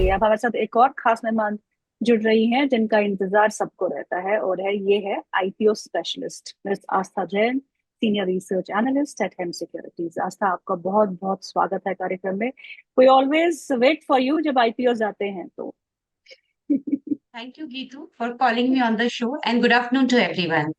चलिए अब हमारे साथ एक और खास मेहमान जुड़ रही हैं जिनका इंतजार सबको रहता है, और ये है IPO specialist miss Aastha Jain, senior research analyst at Hem securities. Aastha, आपका बहुत बहुत स्वागत है कार्यक्रम में। We always wait for you जब आईपीओ आते हैं तो। Thank you, Geetu, for calling me on the show, and good afternoon to everyone.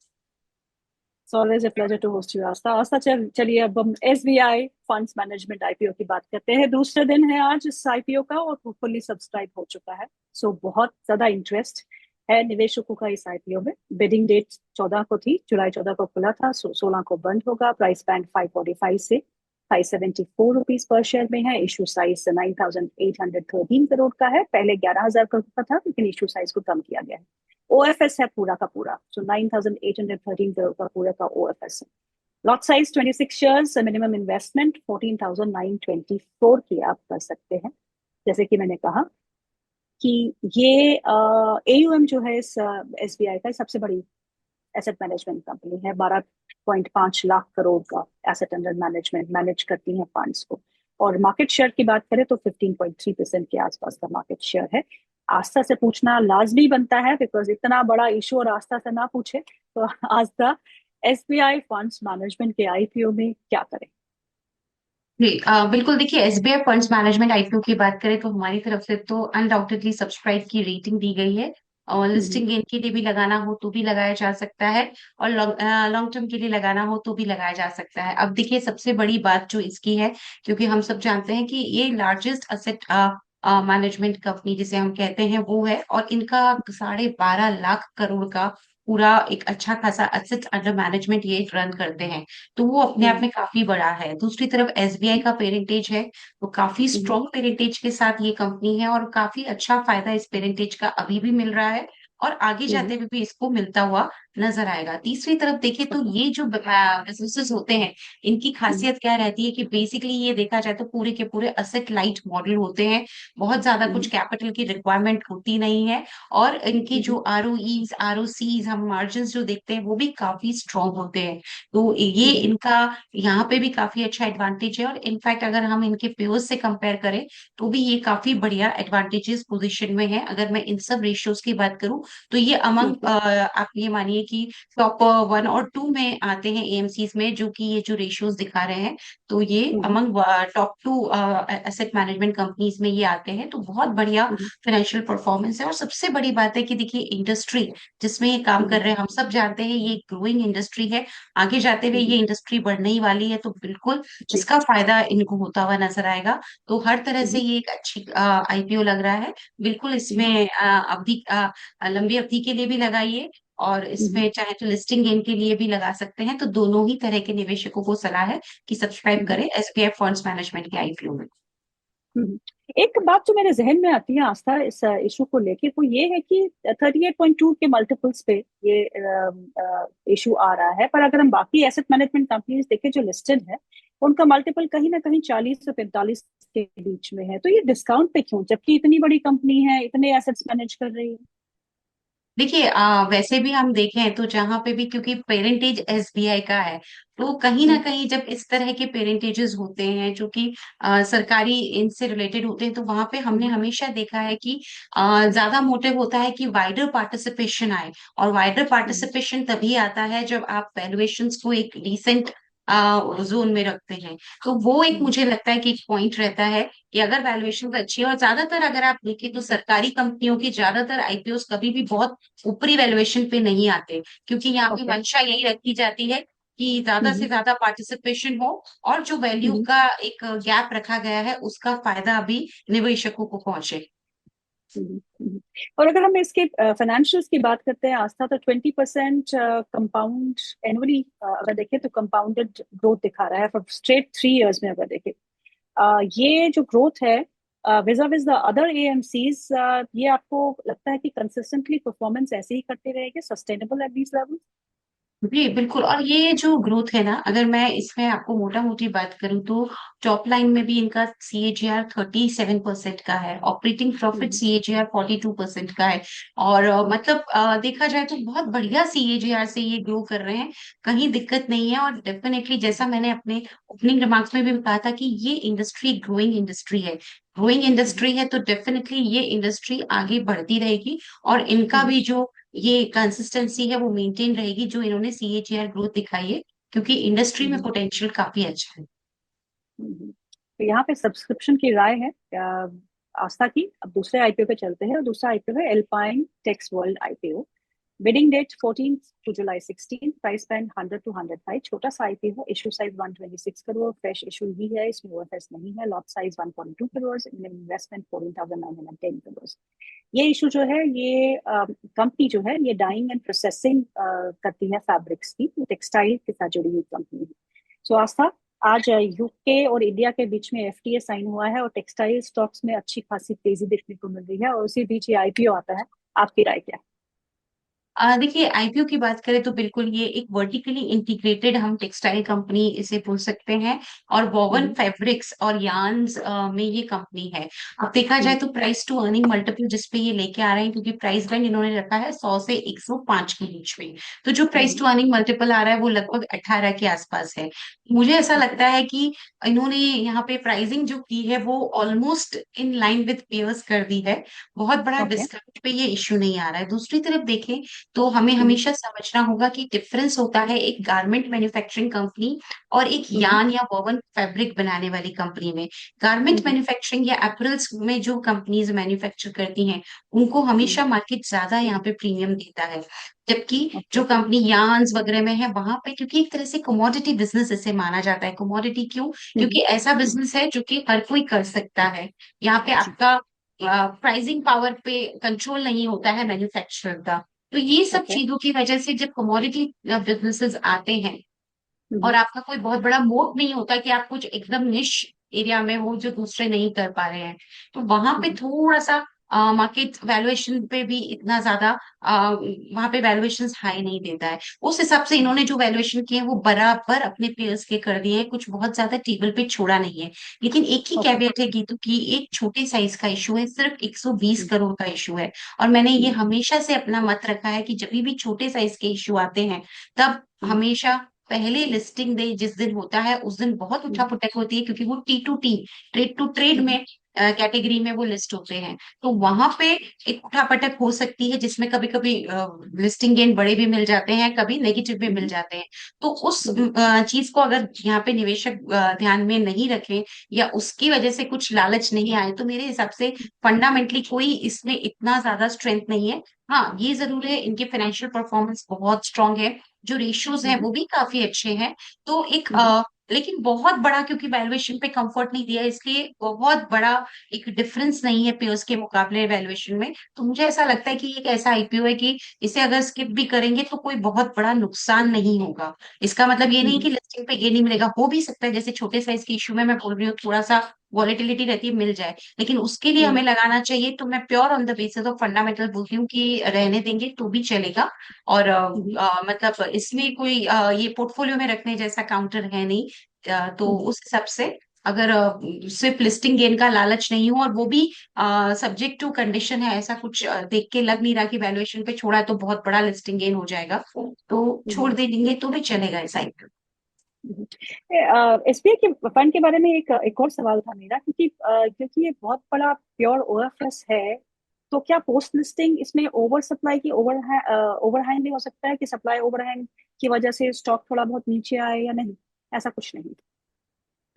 It's always a pleasure to host you Aastha. Aastha, चलिए अब हम एसबीआई फंड्स मैनेजमेंट आईपीओ की बात करते हैं। दूसरे दिन है आज इस आईपीओ का और फुल्ली सब्सक्राइब हो चुका है। सो बहुत ज्यादा इंटरेस्ट है निवेशकों का इस आईपीओ में। बिडिंग डेट 14 को थी, जुलाई 14 को खुला था, 16 को बंद होगा। प्राइस बैंड 545 से 574 रुपीज पर शेयर में है। इशू साइज 9,813 करोड़ का है। पहले 11,000 करोड़ का था, लेकिन इशू साइज को कम किया गया है। ओएफएस है पूरा का पूरा, सो 9,813 करोड़ का पूरा का ओएफएस है। Lot size 26 shares, minimum investment 14,924 की आप कर सकते हैं। जैसे कि मैंने कहा कि ये एयूएम जो है इस एसबीआई का सबसे बड़ी एसेट मैनेजमेंट कंपनी है। 12.5 लाख करोड़ का एसेट अंडर मैनेजमेंट मैनेज करती है फंड्स को। और मार्केट शेयर की बात करें तो 15.3% के आसपास का मार्केट शेयर है। आस्था से पूछना लाजमी बनता है, बिकॉज इतना बड़ा इशू और आस्था से ना पूछे तो आस्था, एसबीआई फंड्स मैनेजमेंट के आईपीओ में क्या करें? जी, बिल्कुल। देखिए, एसबीआई फंड्स मैनेजमेंट आईपीओ की बात करें तो हमारी तरफ से तो अनडाउटेडली सब्सक्राइब की रेटिंग दी गई है। और हम्म। लिस्टिंग गेन के लिए भी लगाना हो तो भी लगाया जा सकता है, और लॉन्ग टर्म के लिए लगाना हो तो भी लगाया जा सकता है। अब देखिए, सबसे बड़ी बात जो इसकी है, क्योंकि हम सब जानते हैं कि ये लार्जेस्ट असेट मैनेजमेंट कंपनी जिसे हम कहते हैं वो है, और इनका 12.5 लाख करोड़ का पूरा एक अच्छा खासा असेट अंडर मैनेजमेंट ये रन करते हैं। तो वो अपने आप हम्म। में काफी बड़ा है। दूसरी तरफ एसबीआई का पेरेंटेज है, वो काफी हम्म। स्ट्रॉन्ग पेरेंटेज के साथ ये कंपनी है, और काफी अच्छा फायदा इस पेरेंटेज का अभी भी मिल रहा है, और आगे हम्म। जाते हुए भी इसको मिलता हुआ नजर आएगा। तीसरी तरफ देखें तो ओके। ये जो बिजनेसेस होते हैं, इनकी हम्म। खासियत क्या रहती है कि बेसिकली ये देखा जाए तो पूरे के पूरे असेट लाइट मॉडल होते हैं। बहुत ज्यादा कुछ हम्म। कैपिटल की रिक्वायरमेंट होती नहीं है, और इनकी हम्म। जो आरओईज आरओसीज हम मार्जिन जो देखते हैं वो भी काफी स्ट्रॉन्ग होते हैं। तो ये हम्म। इनका यहाँ पे भी काफी अच्छा एडवांटेज है, और इनफैक्ट अगर हम इनके पेयर्स से कंपेयर करें तो भी ये काफी बढ़िया एडवांटेजेस पोजीशन में है। अगर मैं इन सब रेशियोज की बात करूं तो ये अमंग, हम्म। आप ये मानिए कि टॉप 1 और 2 में आते हैं एएमसीज में, जो कि ये जो रेशियोज दिखा रहे हैं। तो ये hmm. Among top 2 asset management companies में ये आते हैं। तो बहुत बढ़िया हम्म। फाइनेंशियल परफॉर्मेंस है। और सबसे बड़ी बात है कि देखिए, इंडस्ट्री जिसमें ये काम कर हम्म। रहे हैं, हम सब जानते हैं ये ग्रोइंग इंडस्ट्री है। आगे जाते हुए हम्म। ये इंडस्ट्री बढ़ने ही वाली है, तो बिल्कुल जी। इसका फायदा इनको होता हुआ नजर आएगा। तो हर तरह से हम्म। ये एक अच्छी आईपीओ लग रहा है। बिल्कुल इसमें हम्म। लंबी अवधि के लिए भी लगाइए, और हम्म। इसमें चाहे तो लिस्टिंग गेन के लिए भी लगा सकते हैं। तो दोनों ही तरह के निवेशकों को सलाह है कि सब्सक्राइब हम्म। करें एसबीआई फंड्स मैनेजमेंट के आईपीओ में। हम्म। एक बात जो मेरे जहन में आती है आस्था इस इशू को लेके, वो ये है कि 38.2 के मल्टीपल्स पे ये इशू आ रहा है। पर अगर हम बाकी एसेट मैनेजमेंट कंपनीज देखें जो लिस्टेड है, उनका मल्टीपल कहीं ना कहीं 40 से 45 के बीच में है। तो ये डिस्काउंट पे क्यों, जबकि इतनी बड़ी कंपनी है, इतने एसेट्स मैनेज कर रही है? देखिए, वैसे भी हम देखें तो जहां पे भी, क्योंकि पेरेंटेज एसबीआई का है, तो कहीं ना हम्म। कहीं जब इस तरह के पेरेंटेजेस होते हैं जो कि सरकारी इनसे रिलेटेड होते हैं, तो वहां पे हमने हम्म। हमेशा देखा है कि ज्यादा मोटिव होता है कि वाइडर पार्टिसिपेशन आए। और वाइडर हम्म। पार्टिसिपेशन तभी आता है जब आप वैल्यूएशंस को एक डिसेंट जोन में रखते हैं। तो वो एक, हम्म। मुझे लगता है कि एक पॉइंट रहता है कि अगर वैल्यूएशन अच्छी है, और ज्यादातर अगर आप देखें तो सरकारी कंपनियों की ज्यादातर आईपीओ कभी भी बहुत ऊपरी वैल्यूएशन पे नहीं आते, क्योंकि यहाँ पे ओके। मंशा यही रखी जाती है कि ज्यादा से हम्म। ज्यादा पार्टिसिपेशन हो, और जो वैल्यू हम्म। का एक गैप रखा गया है उसका फायदा अभी निवेशकों को पहुंचे। हम्म। हम्म। और अगर हम इसके फाइनेंशियल्स की बात करते हैं आस्था, तो 20% कंपाउंड एनुअली अगर देखें तो कंपाउंडेड ग्रोथ दिखा रहा है फॉर स्ट्रेट 3 इयर्स में। अगर देखें ये जो ग्रोथ है विजा विज द अदर एएमसीज, ये आपको लगता है कि कंसिस्टेंटली परफॉर्मेंस ऐसे ही करते रहेंगे, सस्टेनेबल एट दीज लेवल? जी बिल्कुल। और ये जो ग्रोथ है ना, अगर मैं इसमें आपको मोटा मोटी बात करूं तो टॉप लाइन में भी इनका CAGR 37% का है, ऑपरेटिंग प्रॉफिट हम्म। CAGR 42% का है। और मतलब देखा जाए तो बहुत बढ़िया CAGR से ये ग्रो कर रहे हैं, कहीं दिक्कत नहीं है। और डेफिनेटली जैसा मैंने अपने ओपनिंग रिमार्क्स में भी कहा था कि ये इंडस्ट्री ग्रोइंग इंडस्ट्री है, ग्रोइंग हम्म। इंडस्ट्री है, तो डेफिनेटली ये इंडस्ट्री आगे बढ़ती रहेगी। और इनका हम्म। भी जो ये कंसिस्टेंसी है वो मेंटेन रहेगी जो इन्होंने CAGR ग्रोथ दिखाई है, क्योंकि इंडस्ट्री में हम्म। पोटेंशियल काफी अच्छा है। तो यहाँ पे सब्सक्रिप्शन की राय है आस्था की। अब दूसरे आईपीओ पे चलते हैं, और दूसरा आईपीओ है Alpine Tex World IPO. Bidding date 14 to जुलाई 16, प्राइस बैंड 100 टू 105। छोटा सा आईपीओ है, issue size 126 crore, fresh issue ही है, इसमें ओएफएस नहीं है। Lot size 142 crore, investment 14,910 crore. ये इशू जो है, ये कंपनी जो है, ये डाइंग एंड प्रोसेसिंग करती है फैब्रिक्स की, टेक्सटाइल के साथ जुड़ी हुई कंपनी है। सो आस्था, आज यूके और इंडिया के बीच में एफटीए साइन हुआ है, और टेक्सटाइल स्टॉक्स में अच्छी खासी तेजी देखने को मिल रही है, और उसी बीच ये आईपीओ आता है। आपकी राय क्या देखिए आईपीओ की बात करें तो बिल्कुल ये एक वर्टिकली इंटीग्रेटेड हम टेक्सटाइल कंपनी इसे बोल सकते हैं। और वोवन है? फैब्रिक्स और यार्न्स में ये कंपनी है। अब देखा जाए हम्म। तो प्राइस टू अर्निंग मल्टीपल जिस पे ये लेके आ रहे हैं, क्योंकि प्राइस बैंड इन्होंने रखा है 100 से 105 के बीच में, तो जो price hmm. To earning multiple आ रहा है वो लगभग 18 के आसपास है। मुझे ऐसा ओके। लगता है कि इन्होंने यहाँ पे प्राइसिंग जो की है वो almost in line with pairs कर दी है, बहुत बड़ा ओके। डिस्काउंट पे ये इश्यू नहीं आ रहा है। दूसरी तरफ देखें तो हमें हम्म। हमेशा समझना होगा कि डिफरेंस होता है एक गारमेंट मैन्युफैक्चरिंग कंपनी और एक हम्म। यान या वोवन फैब्रिक बनाने वाली कंपनी में। गारमेंट हम्म। मैन्युफैक्चरिंग या एपरल्स में जो कंपनीज मैन्युफैक्चर करती हैं उनको हम्म। हमेशा मार्केट ज्यादा यहाँ पे प्रीमियम देता है। जबकि ओके। जो कंपनी यार्न्स वगैरह में है वहां पे, क्योंकि एक तरह से कमोडिटी बिजनेस इसे माना जाता है। कमोडिटी क्यों? हम्म। क्योंकि ऐसा बिजनेस है जो कि हर कोई कर सकता है। यहाँ पे जी। आपका प्राइसिंग पावर पे कंट्रोल नहीं होता है मैन्युफैक्चरर का। तो ये सब ओके। चीजों की वजह से जब कमोडिटी बिजनेसेस आते हैं और हम्म। आपका कोई बहुत बड़ा मोट नहीं होता कि आप कुछ एकदम निश एरिया में हो जो दूसरे नहीं कर पा रहे हैं, तो वहां पे हम्म। थोड़ा सा मार्केट वैल्यूएशन पे भी इतना ज्यादा वहां पे वैल्यूएशन हाई नहीं देता है। उस हिसाब से इन्होंने जो वैल्यूएशन किए हैं वो बराबर अपने पेयर्स के कर दिए हैं, कुछ बहुत ज्यादा टेबल पे छोड़ा नहीं है। लेकिन एक ही ओके। कैवेट है गीतू की, एक छोटे साइज का इशू है, सिर्फ 120 हम्म। करोड़ का इशू है। और मैंने ये हम्म। हमेशा से अपना मत रखा है कि जब भी छोटे साइज के इशू आते हैं तब हम्म। हमेशा पहले लिस्टिंग डे जिस दिन होता है उस दिन बहुत उठा हम्म। पुटक होती है, क्योंकि वो T2T, ट्रेड टू ट्रेड हम्म। में कैटेगरी में वो लिस्ट होते हैं। तो वहां पे एक उठापटक हो सकती है जिसमें कभी कभी लिस्टिंग गेन बड़े भी मिल जाते हैं, कभी नेगेटिव भी मिल हम्म। जाते हैं। तो उस हम्म। चीज को अगर यहाँ पे निवेशक ध्यान में नहीं रखें या उसकी वजह से कुछ लालच नहीं आए, तो मेरे हिसाब से फंडामेंटली कोई इसमें इतना ज्यादा स्ट्रेंथ नहीं है। हाँ ये जरूर है इनके फाइनेंशियल परफॉर्मेंस बहुत स्ट्रांग है, जो रेशियोज हैं हम्म। वो भी काफी अच्छे हैं। तो एक हम्म। लेकिन बहुत बड़ा, क्योंकि वैल्यूएशन पे कंफर्ट नहीं दिया इसलिए बहुत बड़ा एक डिफरेंस नहीं है पेयर्स के मुकाबले वैल्यूएशन में। तो मुझे ऐसा लगता ओके। है कि एक ऐसा आईपीओ है कि इसे अगर स्किप भी करेंगे तो कोई बहुत बड़ा नुकसान नहीं होगा। इसका मतलब ये नहीं हम्म। कि लिस्टिंग पे ये नहीं मिलेगा, हो भी सकता है जैसे छोटे साइज के इशू में मैं बोल रही हूँ थोड़ा सा वॉलेटिलिटी रहती है, मिल जाए, लेकिन उसके लिए हम्म। हमें लगाना चाहिए। तो मैं pure on the basis of fundamental बोलती हूँ कि रहने देंगे तो भी चलेगा। और हम्म। मतलब इसमें कोई ये पोर्टफोलियो में रखने जैसा काउंटर है नहीं। तो हम्म। उस हिसाब से अगर सिर्फ लिस्टिंग गेन का लालच नहीं हो और वो भी सब्जेक्ट टू कंडीशन है, ऐसा कुछ देख के लग नहीं रहा कि वैल्यूएशन पे छोड़ा है तो बहुत बड़ा लिस्टिंग गेन हो जाएगा, तो छोड़ हम्म। दे देंगे तो भी चलेगा इस साइड। एसबीआई के फंड के बारे में एक एक और सवाल था मेरा, क्योंकि क्योंकि ये बहुत बड़ा प्योर ओएफएस है, तो क्या पोस्ट लिस्टिंग इसमें ओवर सप्लाई की ओवरहैंग भी हो सकता है, कि सप्लाई ओवरहैंग की वजह से स्टॉक थोड़ा बहुत नीचे आए, या नहीं? ऐसा कुछ नहीं?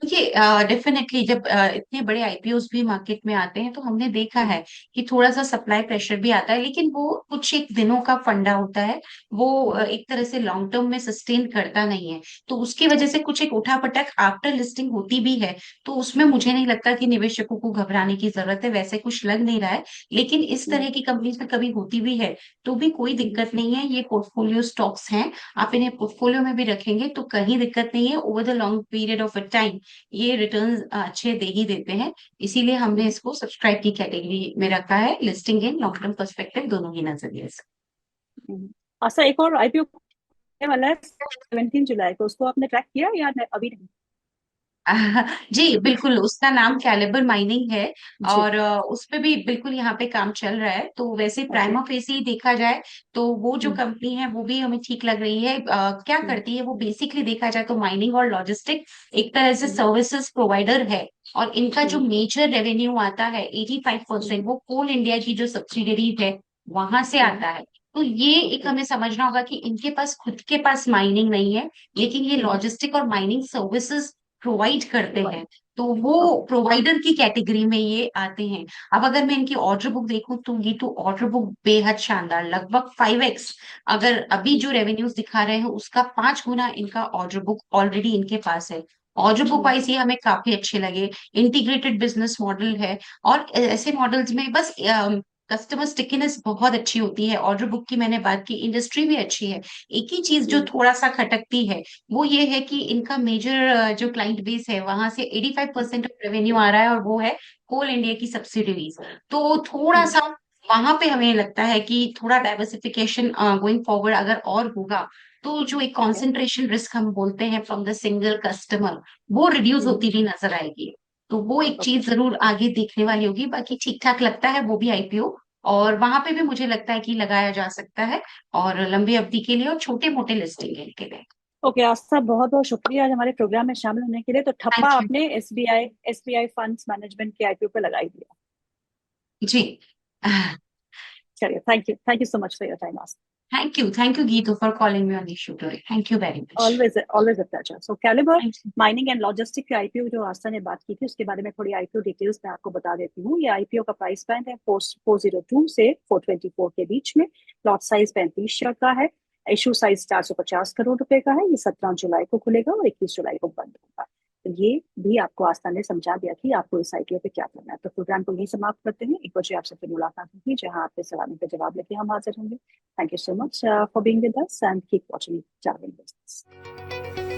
देखिए डेफिनेटली जब इतने बड़े आईपीओस भी मार्केट में आते हैं तो हमने देखा हम्म। है कि थोड़ा सा सप्लाई प्रेशर भी आता है, लेकिन वो कुछ एक दिनों का फंडा होता है। वो हम्म। एक तरह से लॉन्ग टर्म में सस्टेन करता नहीं है। तो उसकी वजह से ओके। कुछ एक उठापटक आफ्टर लिस्टिंग होती भी है। तो उसमें मुझे नहीं लगता कि निवेशकों को घबराने की जरूरत है, वैसे कुछ लग नहीं रहा है। लेकिन इस हम्म। तरह की कंपनीज में कभी होती भी है तो भी कोई हम्म। दिक्कत नहीं है, ये पोर्टफोलियो स्टॉक्स हैं। आप इन्हें पोर्टफोलियो में भी रखेंगे तो कहीं दिक्कत नहीं है, over the long period of a time ये रिटर्न्स अच्छे दे ही देते हैं। इसीलिए हमने हम्म। इसको सब्सक्राइब की कैटेगरी में रखा है, listing in long term perspective दोनों ही नजरिए से। हम्म। अच्छा, एक और आईपीओ वाला है 17 जुलाई को, उसको आपने ट्रैक किया या अभी नहीं? जी बिल्कुल, उसका नाम कैलिबर माइनिंग है। जी। और उस पे भी बिल्कुल यहाँ पे काम चल रहा है। तो वैसे ओके। प्राइमा फेसी देखा जाए तो वो जो हम्म। कंपनी है वो भी हमें ठीक लग रही है। क्या हम्म। करती है वो, बेसिकली देखा जाए तो माइनिंग और लॉजिस्टिक एक तरह से हम्म। सर्विसेज प्रोवाइडर है। और इनका जो हम्म। मेजर रेवेन्यू आता है 85% वो कोल इंडिया की जो सब्सिडरीज है वहां से हम्म। आता है। तो ये एक ओके। हमें समझना होगा कि इनके पास खुद के पास माइनिंग नहीं है, लेकिन ये हम्म। लॉजिस्टिक और माइनिंग सर्विसेज प्रोवाइड करते हैं। प्रोवाइड। तो वो ओके। प्रोवाइडर की कैटेगरी में ये आते हैं। अब अगर मैं इनकी ऑर्डर बुक देखूं तो ये तो ऑर्डर बुक बेहद शानदार, लगभग 5x। अगर अभी जो रेवेन्यूज दिखा रहे हैं उसका 5 गुना इनका ऑर्डर बुक ऑलरेडी इनके पास है। ऑर्डर बुक हम्म। वाइज ये हमें काफी अच्छे लगे। इंटीग्रेटेड बिजनेस मॉडल है। और ऐसे मॉडल्स में बस कस्टमर स्टिकीनेस बहुत अच्छी होती है। ऑर्डर बुक की मैंने बात की, इंडस्ट्री भी अच्छी है। एक ही चीज जो हम्म। थोड़ा सा खटकती है वो ये है कि इनका मेजर जो क्लाइंट बेस है वहां से 85% ऑफ रेवेन्यू आ रहा है, और वो है कोल इंडिया की सब्सिडरीज। तो थोड़ा हम्म। सा वहां पे हमें लगता है कि थोड़ा डाइवर्सिफिकेशन गोइंग फॉरवर्ड अगर और होगा तो जो एक ओके। कॉन्सेंट्रेशन रिस्क हम बोलते हैं फ्रॉम द सिंगल कस्टमर, वो रिड्यूस हम्म। होती हुई नजर आएगी। तो वो एक ओके। चीज जरूर आगे देखने वाली होगी। बाकी ठीक ठाक लगता है वो भी आईपीओ, और वहां पे भी मुझे लगता है कि लगाया जा सकता है, और लंबी अवधि के लिए और छोटे मोटे लिस्टिंग के लिए। ओके आस्था, बहुत बहुत शुक्रिया आज हमारे प्रोग्राम में शामिल होने के लिए। तो ठप्पा थैंक यू। आपने एसबीआई फंड्स मैनेजमेंट के आईपीओ पे लगाई दिया। जी। चलिए, thank you so much for your time Aastha. Thank you Geetu for calling me on this show today. Thank you very much. Always a pleasure. So calibre thank you. Mining and logistic के IPO जो आस्था ने बात की थी, उसके बारे में थोड़ी आईपीओ डिटेल्स मैं आपको बता देती हूँ। ये आईपीओ का प्राइस बैंड है 402 से 424 के बीच में। लॉट साइज 35 शेयर का है। इशू साइज 450 करोड़ रुपए का है। ये 17 जुलाई को खुलेगा और 21 जुलाई को बंद होगा। तो ये भी आपको आस्था ने समझा दिया कि आपको इस आईपीओ पे क्या करना है। तो प्रोग्राम को यही समाप्त करते हैं। 1 बजे आपसे फिर मुलाकात होगी, जहां आपके सवालों के जवाब लेके हम हाजिर होंगे। Thank you so much for being with us and keep watching Jargon Business.